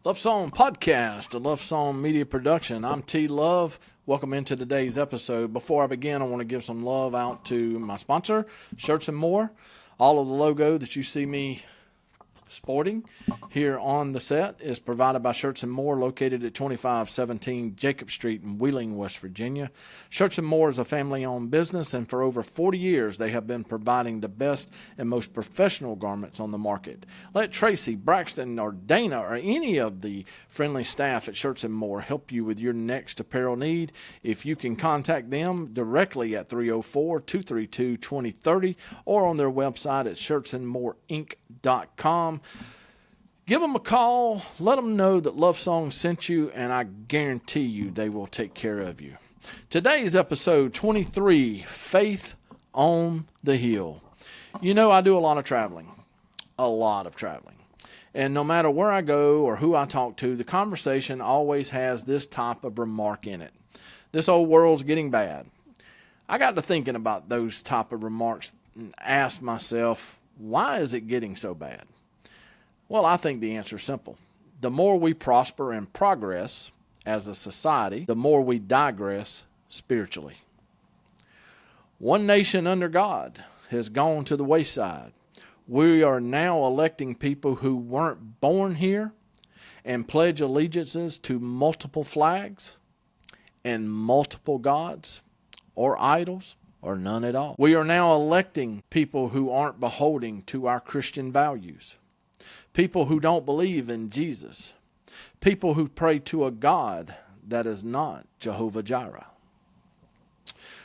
Love Song Podcast, a Love Song media production. I'm T Love. Welcome into today's episode. Before I begin, I want to give some love out to my sponsor, Shirts and More. All of the logo that you see me sporting here on the set is provided by Shirts and More, located at 2517 Jacob Street in Wheeling, West Virginia. Shirts and More is a family-owned business, and for over 40 years they have been providing the best and most professional garments on the market. Let Tracy, Braxton, or Dana, or any of the friendly staff at Shirts and More help you with your next apparel need. If you can contact them directly at 304-232-2030 or on their website at shirtsandmoreinc.com. Give them a call, let them know that Love Song sent you, and I guarantee you they will take care of you. Today's episode 23, Faith on the Hill. You know, I do a lot of traveling. And no matter where I go or who I talk to, the conversation always has this type of remark in it. This old world's getting bad. I got to thinking about those type of remarks and asked myself, why is it getting so bad? Well, I think the answer is simple. The more we prosper and progress as a society, the more we digress spiritually. One nation under God has gone to the wayside. We are now electing people who weren't born here and pledge allegiances to multiple flags and multiple gods or idols or none at all. We are now electing people who aren't beholding to our Christian values. People who don't believe in Jesus. People who pray to a God that is not Jehovah Jireh.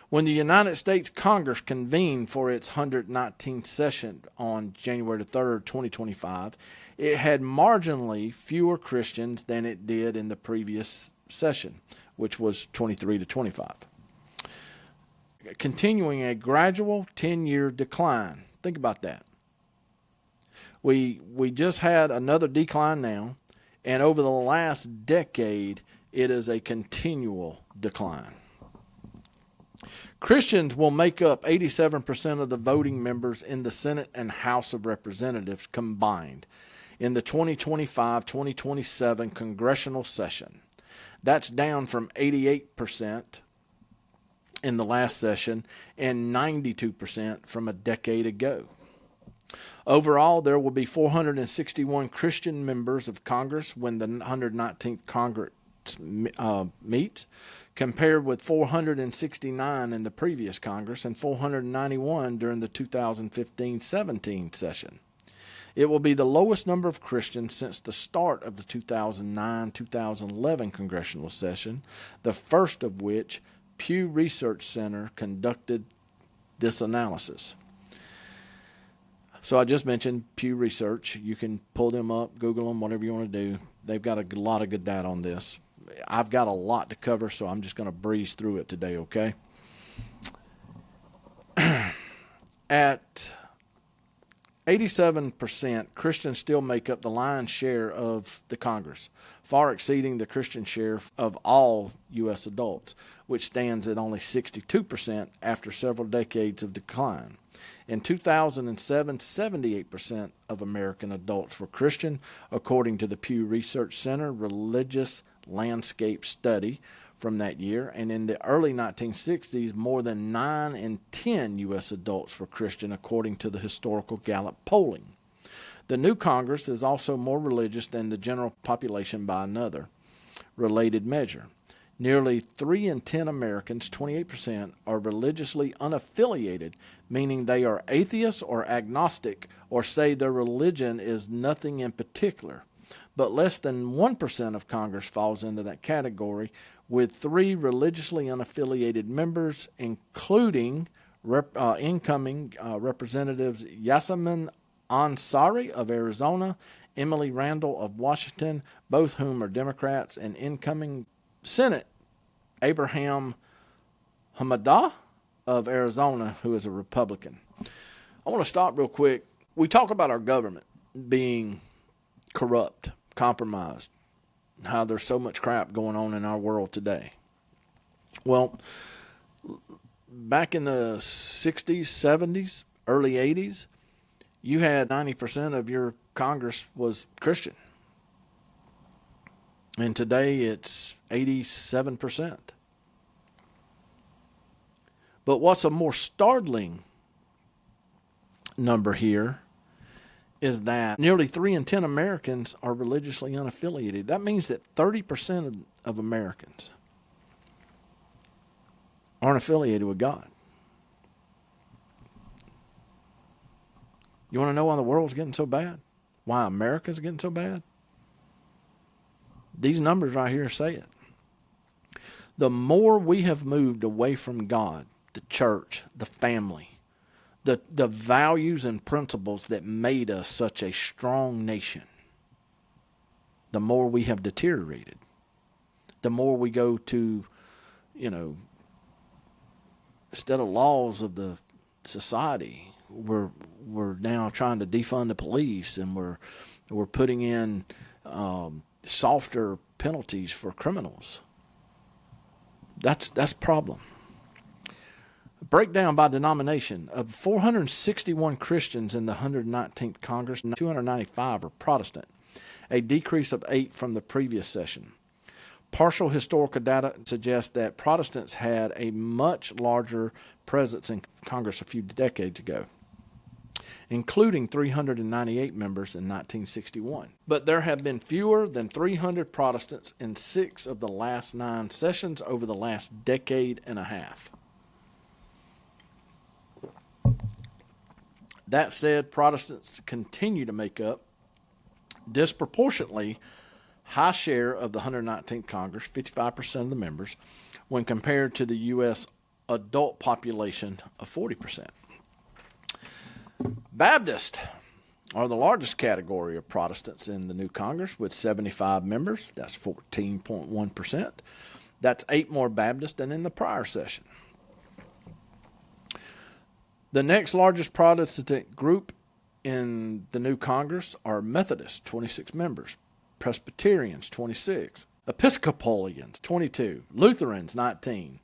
When the United States Congress convened for its 119th session on January 3rd, 2025, it had marginally fewer Christians than it did in the previous session, which was 23 to 25. Continuing a gradual 10-year decline. Think about that. We just had another decline now, and over the last decade, it is a continual decline. Christians will make up 87% of the voting members in the Senate and House of Representatives combined in the 2025-2027 congressional session. That's down from 88% in the last session and 92% from a decade ago. Overall, there will be 461 Christian members of Congress when the 119th Congress meets, compared with 469 in the previous Congress and 491 during the 2015-17 session. It will be the lowest number of Christians since the start of the 2009-2011 congressional session, the first of which Pew Research Center conducted this analysis. So I just mentioned Pew Research. You can pull them up, Google them, whatever you want to do. They've got a lot of good data on this. I've got a lot to cover, so I'm just going to breeze through it today, okay? At 87%, Christians still make up the lion's share of the Congress, far exceeding the Christian share of all U.S. adults, which stands at only 62% after several decades of decline. In 2007, 78% of American adults were Christian, according to the Pew Research Center Religious Landscape Study from that year. And in the early 1960s, more than 9 in 10 U.S. adults were Christian, according to the historical Gallup polling. The new Congress is also more religious than the general population by another related measure. Nearly 3 in 10 Americans, 28%, are religiously unaffiliated, meaning they are atheists or agnostic or say their religion is nothing in particular. But less than 1% of Congress falls into that category, with 3 religiously unaffiliated members, including incoming Representatives Yasamin Ansari of Arizona, Emily Randall of Washington, both whom are Democrats, and incoming Senate Abraham Hamadah of Arizona, who is a Republican. I want to stop real quick. We talk about our government being corrupt, compromised, how there's so much crap going on in our world today. Well, back in the 60s, 70s, early 80s, you had 90% of your Congress was Christian. And today it's 87%. But what's a more startling number here is that nearly 3 in 10 Americans are religiously unaffiliated. That means that 30% of Americans aren't affiliated with God. You want to know why the world's getting so bad? Why America's getting so bad? These numbers right here say it. The more we have moved away from God, the church, the family, the values and principles that made us such a strong nation, the more we have deteriorated. The more we go to, instead of laws of the society, we're now trying to defund the police, and we're putting in softer penalties for criminals. That's a problem. Breakdown by denomination. Of 461 Christians in the 119th Congress, 295 are Protestant, a decrease of 8 from the previous session. Partial historical data suggests that Protestants had a much larger presence in Congress a few decades ago, including 398 members in 1961. But there have been fewer than 300 Protestants in 6 of the last 9 sessions over the last decade and a half. That said, Protestants continue to make up disproportionately high share of the 119th Congress, 55% of the members, when compared to the U.S. adult population of 40%. Baptists are the largest category of Protestants in the new Congress with 75 members. That's 14.1%. That's 8 more Baptists than in the prior session. The next largest Protestant group in the new Congress are Methodists, 26 members, Presbyterians, 26, Episcopalians, 22, Lutherans, 19.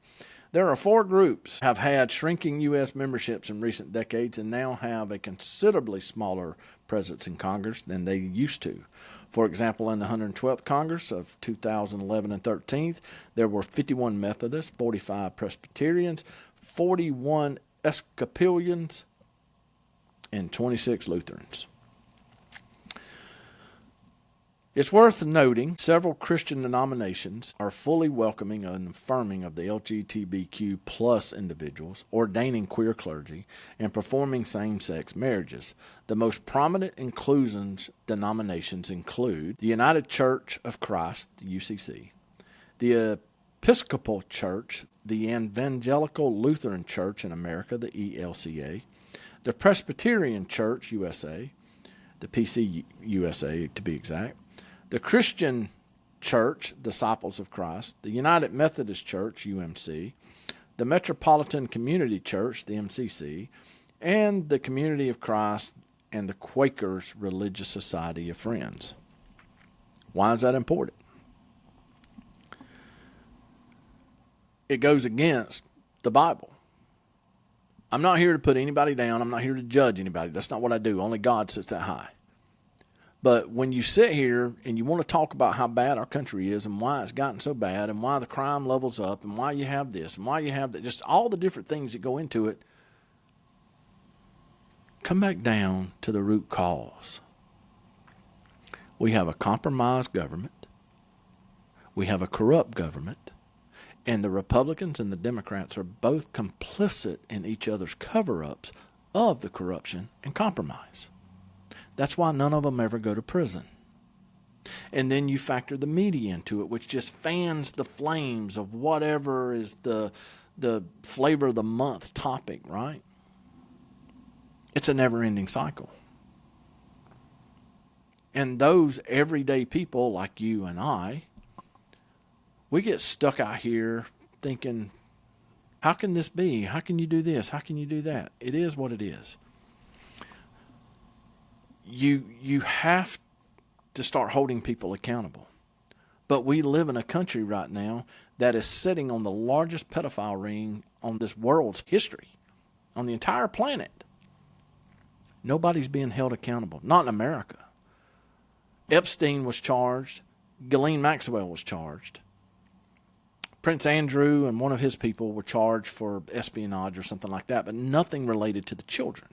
There are 4 groups have had shrinking U.S. memberships in recent decades and now have a considerably smaller presence in Congress than they used to. For example, in the 112th Congress of 2011 and 13th, there were 51 Methodists, 45 Presbyterians, 41 Episcopalians, and 26 Lutherans. It's worth noting several Christian denominations are fully welcoming and affirming of the LGBTQ plus individuals, ordaining queer clergy, and performing same-sex marriages. The most prominent inclusions denominations include the United Church of Christ, the UCC, the Episcopal Church, the Evangelical Lutheran Church in America, the ELCA, the Presbyterian Church USA, the PCUSA to be exact, the Christian Church, Disciples of Christ, the United Methodist Church, UMC, the Metropolitan Community Church, the MCC, and the Community of Christ and the Quakers Religious Society of Friends. Why is that important? It goes against the Bible. I'm not here to put anybody down. I'm not here to judge anybody. That's not what I do. Only God sits that high. But when you sit here and you want to talk about how bad our country is and why it's gotten so bad and why the crime level's up and why you have this and why you have that, just all the different things that go into it, come back down to the root cause. We have a compromised government. We have a corrupt government. And the Republicans and the Democrats are both complicit in each other's cover-ups of the corruption and compromise. That's why none of them ever go to prison. And then you factor the media into it, which just fans the flames of whatever is the flavor of the month topic, right? It's a never-ending cycle. And those everyday people like you and I, we get stuck out here thinking, how can this be? How can you do this? How can you do that? It is what it is. You have to start holding people accountable. But we live in a country right now that is sitting on the largest pedophile ring on this world's history, on the entire planet. Nobody's being held accountable, not in America. Epstein was charged. Ghislaine Maxwell was charged. Prince Andrew and one of his people were charged for espionage or something like that, but nothing related to the children.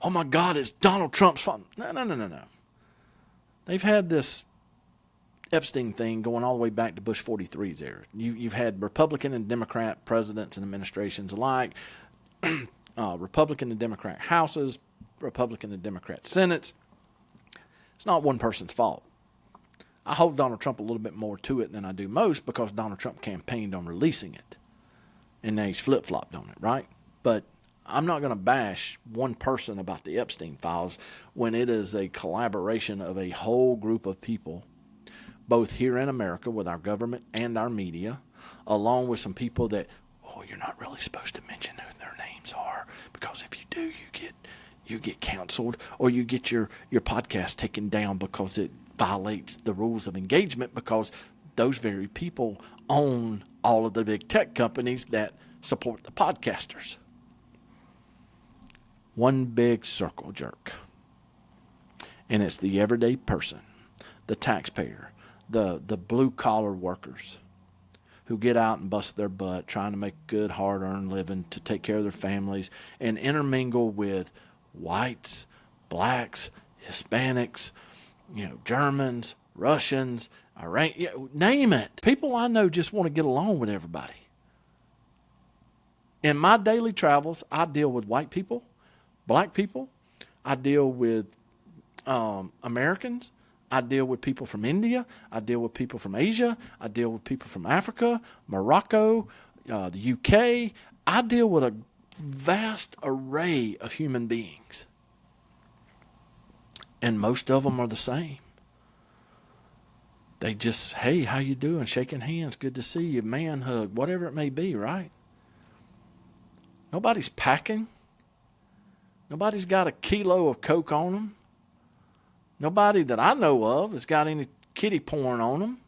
Oh my God, it's Donald Trump's fault. No. They've had this Epstein thing going all the way back to Bush 43's era. You've had Republican and Democrat presidents and administrations alike, Republican and Democrat houses, Republican and Democrat senates. It's not one person's fault. I hold Donald Trump a little bit more to it than I do most because Donald Trump campaigned on releasing it. And now he's flip-flopped on it, right? But I'm not going to bash one person about the Epstein files when it is a collaboration of a whole group of people, both here in America with our government and our media, along with some people that, you're not really supposed to mention who their names are because if you do, you get canceled or you get your podcast taken down because it violates the rules of engagement because those very people own all of the big tech companies that support the podcasters. One big circle jerk. And it's the everyday person, the taxpayer, the blue-collar workers who get out and bust their butt trying to make good, hard-earned living to take care of their families and intermingle with whites, blacks, Hispanics, Germans, Russians, Iran, name it. People I know just want to get along with everybody. In my daily travels, I deal with white people, black people. I deal with Americans. I deal with people from India. I deal with people from Asia. I deal with people from Africa, Morocco, the UK. I deal with a vast array of human beings. And most of them are the same. They just, hey, how you doing? Shaking hands, good to see you, man hug, whatever it may be, right? Nobody's packing. Nobody's got a kilo of coke on them. Nobody that I know of has got any kitty porn on them.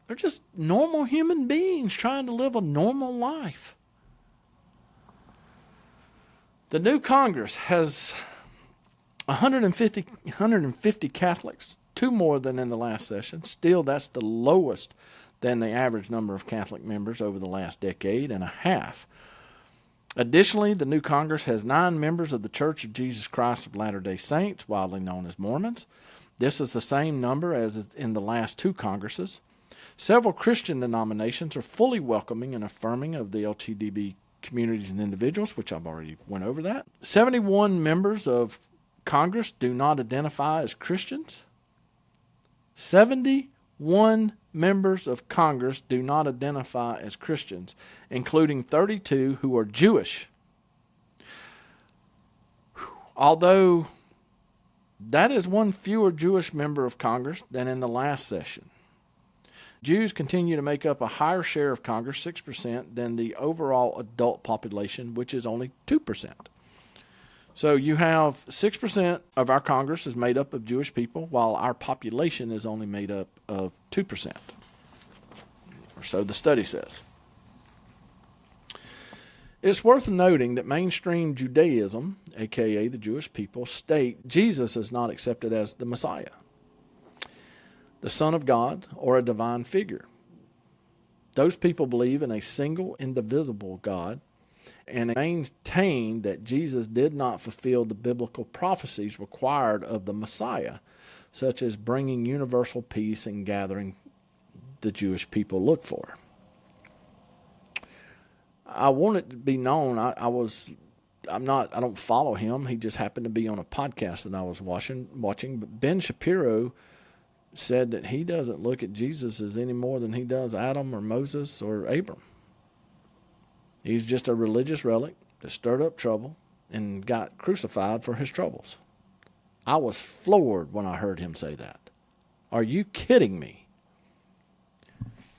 They're just normal human beings trying to live a normal life. The new Congress has 150 Catholics, 2 more than in the last session. Still, that's the lowest than the average number of Catholic members over the last decade and a half. Additionally, the new Congress has 9 members of the Church of Jesus Christ of Latter-day Saints, widely known as Mormons. This is the same number as in the last 2 Congresses. Several Christian denominations are fully welcoming and affirming of the LGBTQ communities and individuals, which I've already went over that. 71 members of Congress do not identify as Christians. 71 members of Congress do not identify as Christians, including 32 who are Jewish. Although that is one fewer Jewish member of Congress than in the last session. Jews continue to make up a higher share of Congress, 6%, than the overall adult population, which is only 2%. So you have 6% of our Congress is made up of Jewish people, while our population is only made up of 2%. Or so the study says. It's worth noting that mainstream Judaism, aka the Jewish people, state Jesus is not accepted as the Messiah, the Son of God, or a divine figure. Those people believe in a single, indivisible God and maintain that Jesus did not fulfill the biblical prophecies required of the Messiah, such as bringing universal peace and gathering the Jewish people look for. I want it to be known, I don't follow him. He just happened to be on a podcast that I was watching. But Ben Shapiro said that he doesn't look at Jesus as any more than he does Adam or Moses or Abram. He's just a religious relic that stirred up trouble and got crucified for his troubles. I was floored when I heard him say that. Are you kidding me?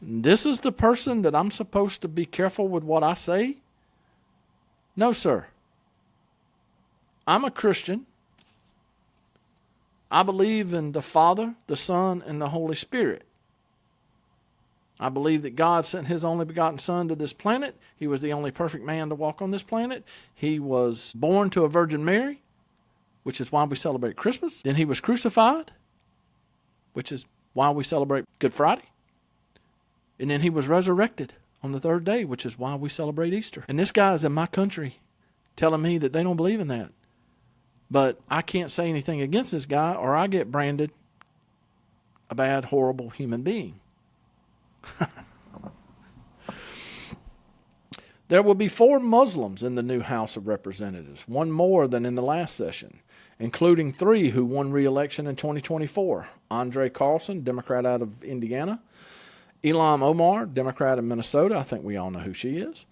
This is the person that I'm supposed to be careful with what I say? No, sir. I'm a Christian. I believe in the Father, the Son, and the Holy Spirit. I believe that God sent his only begotten Son to this planet. He was the only perfect man to walk on this planet. He was born to a Virgin Mary, which is why we celebrate Christmas. Then he was crucified. which is why we celebrate Good Friday. And then he was resurrected on the third day, which is why we celebrate Easter. And this guy is in my country telling me that they don't believe in that. But I can't say anything against this guy or I get branded a bad, horrible human being. There will be 4 Muslims in the new House of Representatives, one more than in the last session, including 3 who won re-election in 2024. Andre Carlson, Democrat out of Indiana. Ilham Omar, Democrat in Minnesota. I think we all know who she is.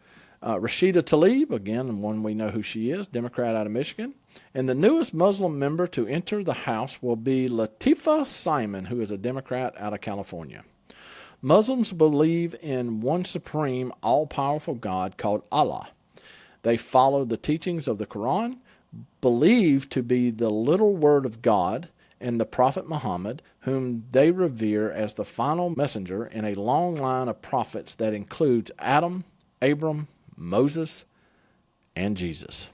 Rashida Tlaib, again, one we know who she is, Democrat out of Michigan. And the newest Muslim member to enter the House will be Latifah Simon, who is a Democrat out of California. Muslims believe in one supreme, all-powerful God called Allah. They follow the teachings of the Quran, believed to be the little word of God, and the Prophet Muhammad, whom they revere as the final messenger in a long line of prophets that includes Adam, Abram, Moses, and Jesus.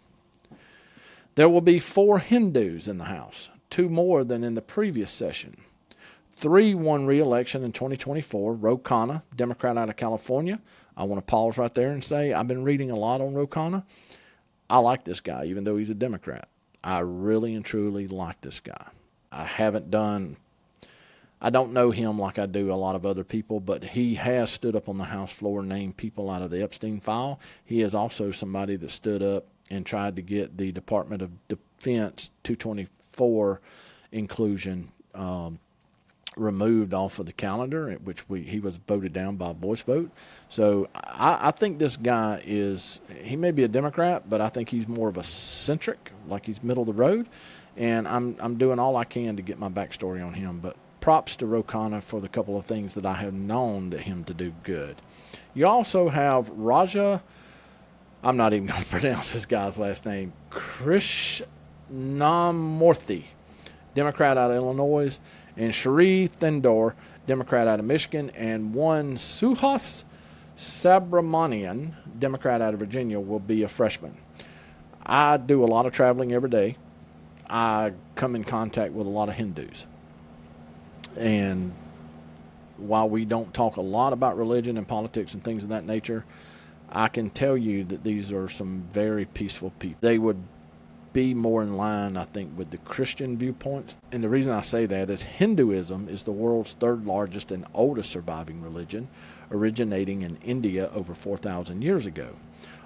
There will be 4 Hindus in the House, 2 more than in the previous session. 3 won re-election in 2024. Ro Khanna, Democrat out of California. I want to pause right there and say I've been reading a lot on Ro Khanna. I like this guy, even though he's a Democrat. I really and truly like this guy. I don't know him like I do a lot of other people, but he has stood up on the House floor and named people out of the Epstein file. He is also somebody that stood up and tried to get the Department of Defense 224 inclusion removed off of the calendar, at which he was voted down by a voice vote. So I think this guy he may be a Democrat, but I think he's more of a centric, like he's middle of the road. And I'm doing all I can to get my backstory on him. But props to Ro Khanna for the couple of things that I have known to him to do good. You also have Raja, I'm not even going to pronounce this guy's last name, Krishnamurthy, Democrat out of Illinois, and Sheree Thindor, Democrat out of Michigan, and one Suhas Subramanian, Democrat out of Virginia, will be a freshman. I do a lot of traveling every day. I come in contact with a lot of Hindus. And while we don't talk a lot about religion and politics and things of that nature, I can tell you that these are some very peaceful people. They would be more in line, I think, with the Christian viewpoints. And the reason I say that is Hinduism is the world's 3rd largest and oldest surviving religion, originating in India over 4,000 years ago.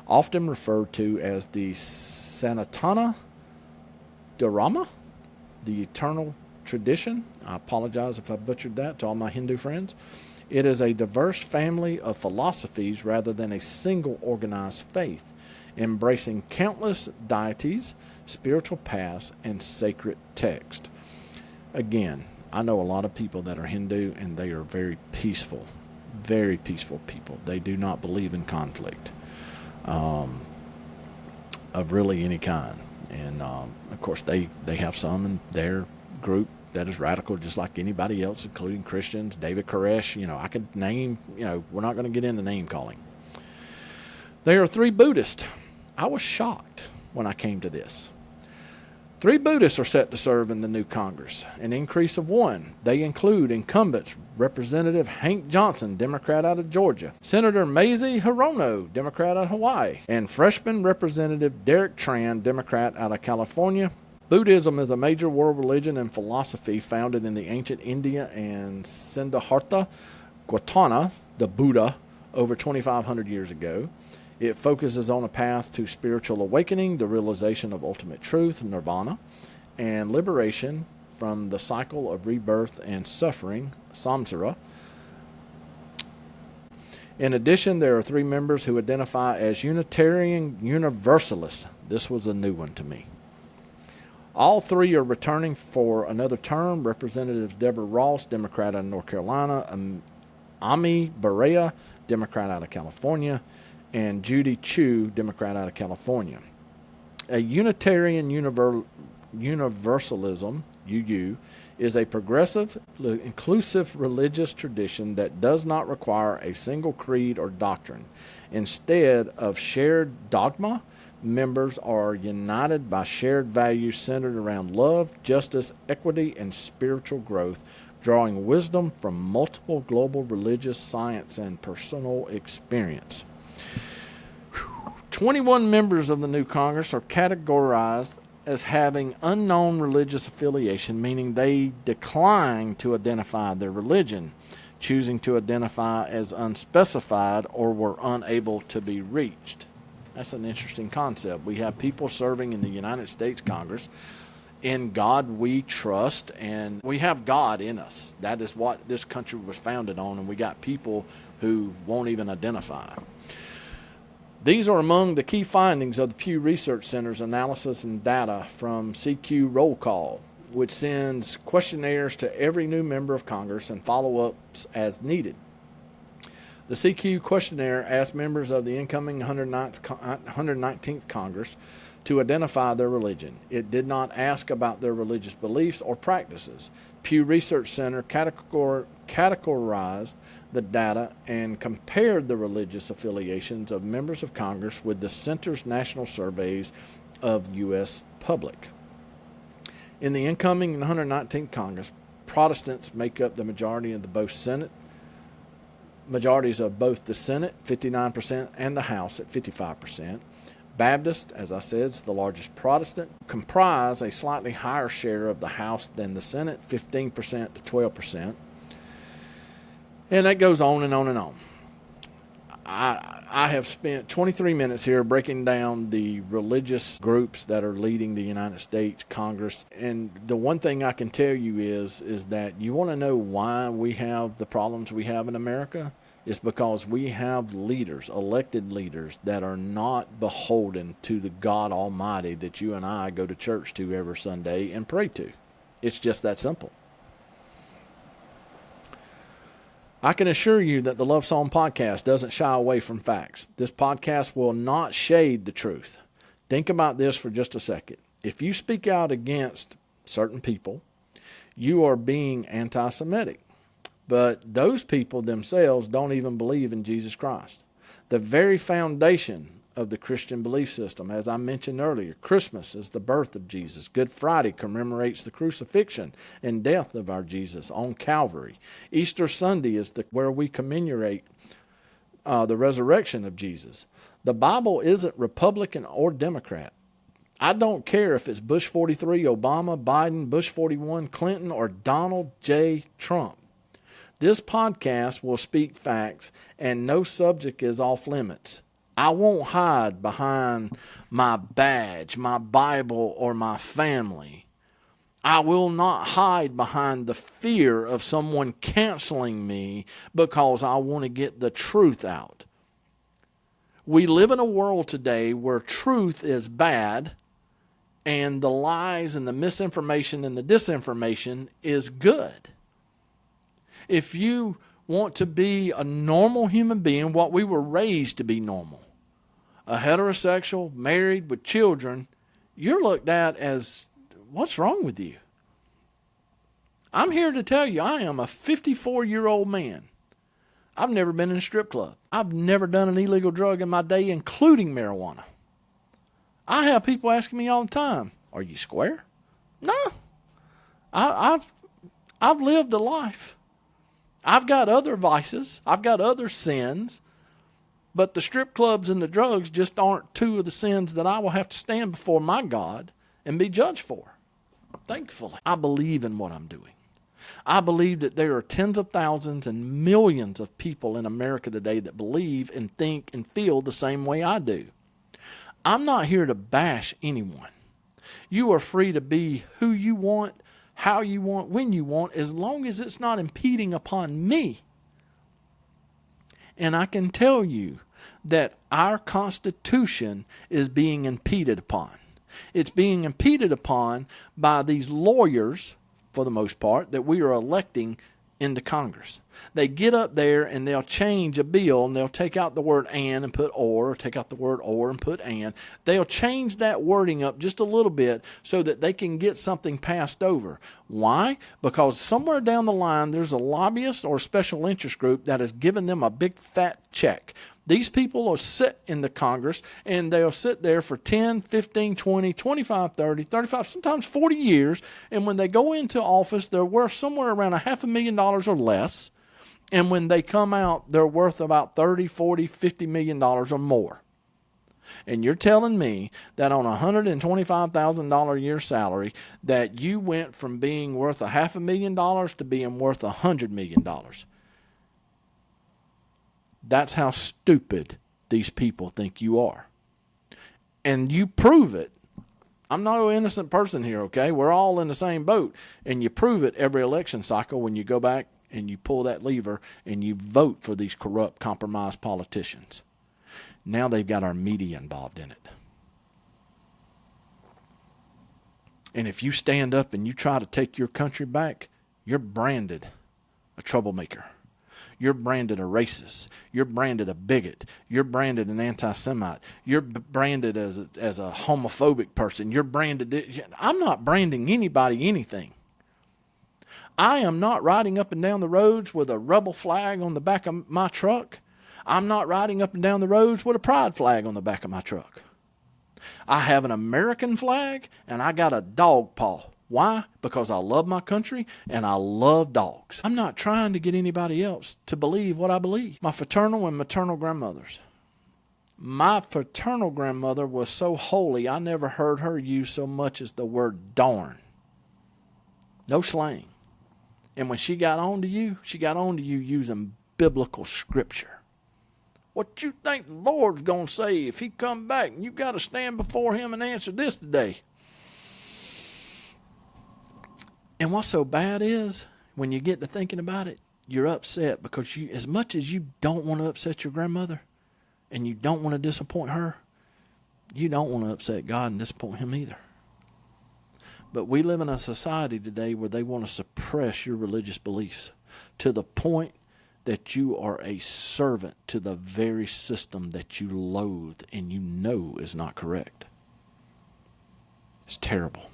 Often referred to as the Sanatana Dharma, the eternal tradition. I apologize if I butchered that to all my Hindu friends. It is a diverse family of philosophies rather than a single organized faith, embracing countless deities, spiritual paths, and sacred text. Again, I know a lot of people that are Hindu, and they are very peaceful people. They do not believe in conflict of really any kind. And, of course, they have some in their group that is radical just like anybody else, including Christians. David Koresh, I could name, we're not going to get into name calling. There are 3 Buddhists. I was shocked when I came to this. 3 Buddhists are set to serve in the new Congress, an increase of 1. They include incumbents Representative Hank Johnson, Democrat out of Georgia, Senator Mazie Hirono, Democrat out of Hawaii, and freshman Representative Derek Tran, Democrat out of California. Buddhism is a major world religion and philosophy founded in the ancient India and Siddhartha Gautama, the Buddha, over 2,500 years ago. It focuses on a path to spiritual awakening, the realization of ultimate truth, nirvana, and liberation from the cycle of rebirth and suffering, samsara. In addition, there are 3 members who identify as Unitarian Universalists. This was a new one to me. All 3 are returning for another term. Representatives Deborah Ross, Democrat out of North Carolina, Ami Barea, Democrat out of California, and Judy Chu, Democrat out of California. A Unitarian Universalism, UU, is a progressive, inclusive religious tradition that does not require a single creed or doctrine. Instead of shared dogma, members are united by shared values centered around love, justice, equity, and spiritual growth, drawing wisdom from multiple global religious science and personal experience. 21 members of the new Congress are categorized as having unknown religious affiliation, meaning they decline to identify their religion, choosing to identify as unspecified or were unable to be reached. That's an interesting concept. We have people serving in the United States Congress. In God we trust, and we have God in us. That is what this country was founded on, and we got people who won't even identify. These are among the key findings of the Pew Research Center's analysis and data from CQ Roll Call, which sends questionnaires to every new member of Congress and follow-ups as needed. The CQ questionnaire asked members of the incoming 119th Congress to identify their religion. It did not ask about their religious beliefs or practices. Pew Research Center categorized the data and compared the religious affiliations of members of Congress with the Center's national surveys of U.S. public. In the incoming 119th Congress, Protestants make up the majorities of both the Senate, 59%, and the House at 55%. Baptists, as I said, is the largest Protestant, comprise a slightly higher share of the House than the Senate, 15% to 12%. And that goes on and on and on. I have spent 23 minutes here breaking down the religious groups that are leading the United States Congress. And the one thing I can tell you is that you want to know why we have the problems we have in America? It's because we have leaders, elected leaders, that are not beholden to the God Almighty that you and I go to church to every Sunday and pray to. It's just that simple. I can assure you that the Love Song Podcast doesn't shy away from facts. This podcast will not shade the truth. Think about this for just a second. If you speak out against certain people, you are being anti-Semitic. But those people themselves don't even believe in Jesus Christ. The very foundation of the Christian belief system, as I mentioned earlier, Christmas is the birth of Jesus. Good Friday commemorates the crucifixion and death of our Jesus on Calvary. Easter Sunday is where we commemorate the resurrection of Jesus. The Bible isn't Republican or Democrat. I don't care if it's Bush 43, Obama, Biden, Bush 41, Clinton, or Donald J. Trump. This podcast will speak facts, and no subject is off limits. I won't hide behind my badge, my Bible, or my family. I will not hide behind the fear of someone canceling me because I want to get the truth out. We live in a world today where truth is bad and the lies and the misinformation and the disinformation is good. If you want to be a normal human being, what we were raised to be normal, a heterosexual, married with children, you're looked at as, what's wrong with you? I'm here to tell you, I am a 54-year-old man. I've never been in a strip club. I've never done an illegal drug in my day, including marijuana. I have people asking me all the time, are you square? No. I've lived a life. I've got other vices. I've got other sins. But the strip clubs and the drugs just aren't two of the sins that I will have to stand before my God and be judged for. Thankfully, I believe in what I'm doing. I believe that there are tens of thousands and millions of people in America today that believe and think and feel the same way I do. I'm not here to bash anyone. You are free to be who you want, how you want, when you want, as long as it's not impeding upon me. And I can tell you that our Constitution is being impeded upon. It's being impeded upon by these lawyers, for the most part, that we are electing into Congress. They get up there and they'll change a bill and they'll take out the word and put or take out the word or and put and. They'll change that wording up just a little bit so that they can get something passed over. Why? Because somewhere down the line there's a lobbyist or a special interest group that has given them a big fat check. These people will sit in the Congress, and they'll sit there for 10, 15, 20, 25, 30, 35, sometimes 40 years. And when they go into office, they're worth somewhere around $500,000 or less. And when they come out, they're worth about $30, $40, $50 million or more. And you're telling me that on a $125,000 a year salary that you went from being worth $500,000 to being worth $100 million. That's how stupid these people think you are. And you prove it. I'm no innocent person here, okay? We're all in the same boat. And you prove it every election cycle when you go back and you pull that lever and you vote for these corrupt, compromised politicians. Now they've got our media involved in it. And if you stand up and you try to take your country back, you're branded a troublemaker. You're branded a racist. You're branded a bigot. You're branded an anti-Semite. You're branded as a homophobic person. You're branded. I'm not branding anybody anything. I am not riding up and down the roads with a rebel flag on the back of my truck. I'm not riding up and down the roads with a pride flag on the back of my truck. I have an American flag and I got a dog paw. Why? Because I love my country and I love dogs. I'm not trying to get anybody else to believe what I believe. My fraternal and maternal grandmothers. My fraternal grandmother was so holy, I never heard her use so much as the word darn. No slang. And when she got on to you using biblical scripture. What you think the Lord's going to say if he come back and you got to stand before him and answer this today? And what's so bad is, when you get to thinking about it, you're upset because you, as much as you don't want to upset your grandmother and you don't want to disappoint her, you don't want to upset God and disappoint him either. But we live in a society today where they want to suppress your religious beliefs to the point that you are a servant to the very system that you loathe and you know is not correct. It's terrible.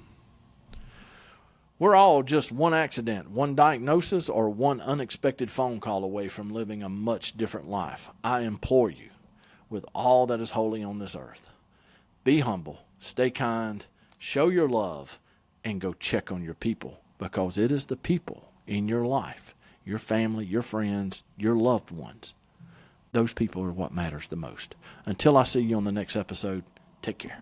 We're all just one accident, one diagnosis, or one unexpected phone call away from living a much different life. I implore you, with all that is holy on this earth, be humble, stay kind, show your love, and go check on your people, because it is the people in your life, your family, your friends, your loved ones. Those people are what matters the most. Until I see you on the next episode, take care.